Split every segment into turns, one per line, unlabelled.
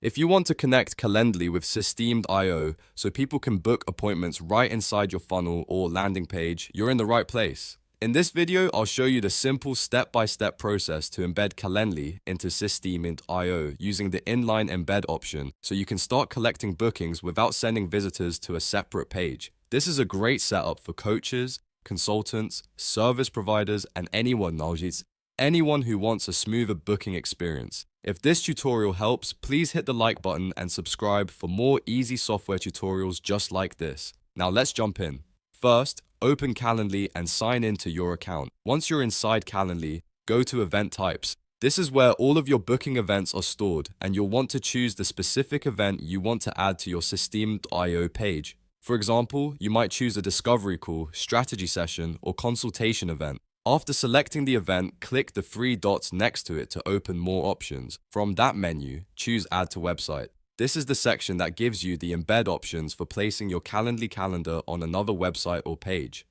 If you want to connect Calendly with Systeme.io so people can book appointments right inside your funnel or landing page, you're in the right place. In this video, I'll show you the simple step-by-step process to embed Calendly into Systeme.io using the Inline embed option so you can start collecting bookings without sending visitors to a separate page. This is a great setup for coaches, consultants, service providers, and anyone who wants a smoother booking experience. If this tutorial helps, please hit the like button and subscribe for more easy software tutorials just like this. Now let's jump in. First, open Calendly and sign in to your account. Once you're inside Calendly, go to Event Types. This is where all of your booking events are stored, and you'll want to choose the specific event you want to add to your Systeme.io page. For example, you might choose a discovery call, strategy session, or consultation event. After selecting the event, click the three dots next to it to open more options. From that menu, choose Add to Website. This is the section that gives you the embed options for placing your Calendly calendar on another website or page.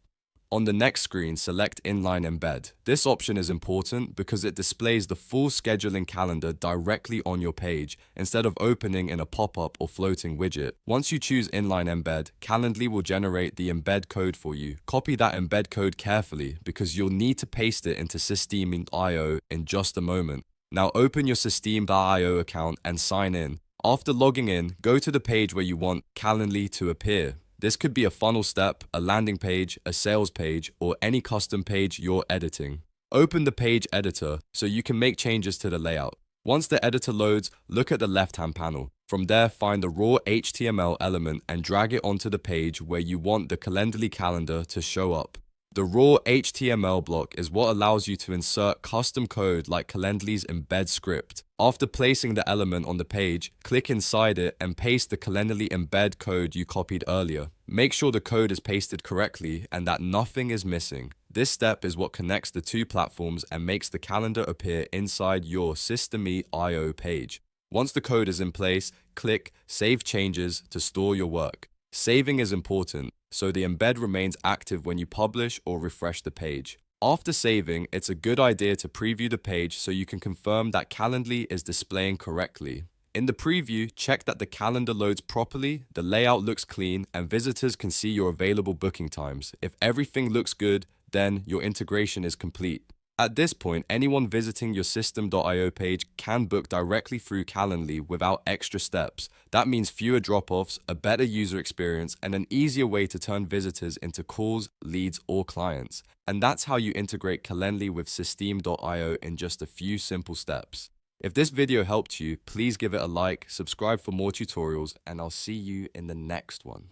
On the next screen, select Inline Embed. This option is important because it displays the full scheduling calendar directly on your page instead of opening in a pop-up or floating widget. Once you choose Inline Embed, Calendly will generate the embed code for you. Copy that embed code carefully because you'll need to paste it into Systeme.io in just a moment. Now open your Systeme.io account and sign in. After logging in, go to the page where you want Calendly to appear. This could be a funnel step, a landing page, a sales page, or any custom page you're editing. Open the page editor so you can make changes to the layout. Once the editor loads, look at the left-hand panel. From there, find the raw HTML element and drag it onto the page where you want the Calendly calendar to show up. The raw HTML block is what allows you to insert custom code like Calendly's embed script. After placing the element on the page, click inside it and paste the Calendly embed code you copied earlier. Make sure the code is pasted correctly and that nothing is missing. This step is what connects the two platforms and makes the calendar appear inside your Systeme.io page. Once the code is in place, click Save Changes to store your work. Saving is important, so the embed remains active when you publish or refresh the page. After saving, it's a good idea to preview the page so you can confirm that Calendly is displaying correctly. In the preview, check that the calendar loads properly, the layout looks clean, and visitors can see your available booking times. If everything looks good, then your integration is complete. At this point, anyone visiting your Systeme.io page can book directly through Calendly without extra steps. That means fewer drop-offs, a better user experience, and an easier way to turn visitors into calls, leads, or clients. And that's how you integrate Calendly with Systeme.io in just a few simple steps. If this video helped you, please give it a like, subscribe for more tutorials, and I'll see you in the next one.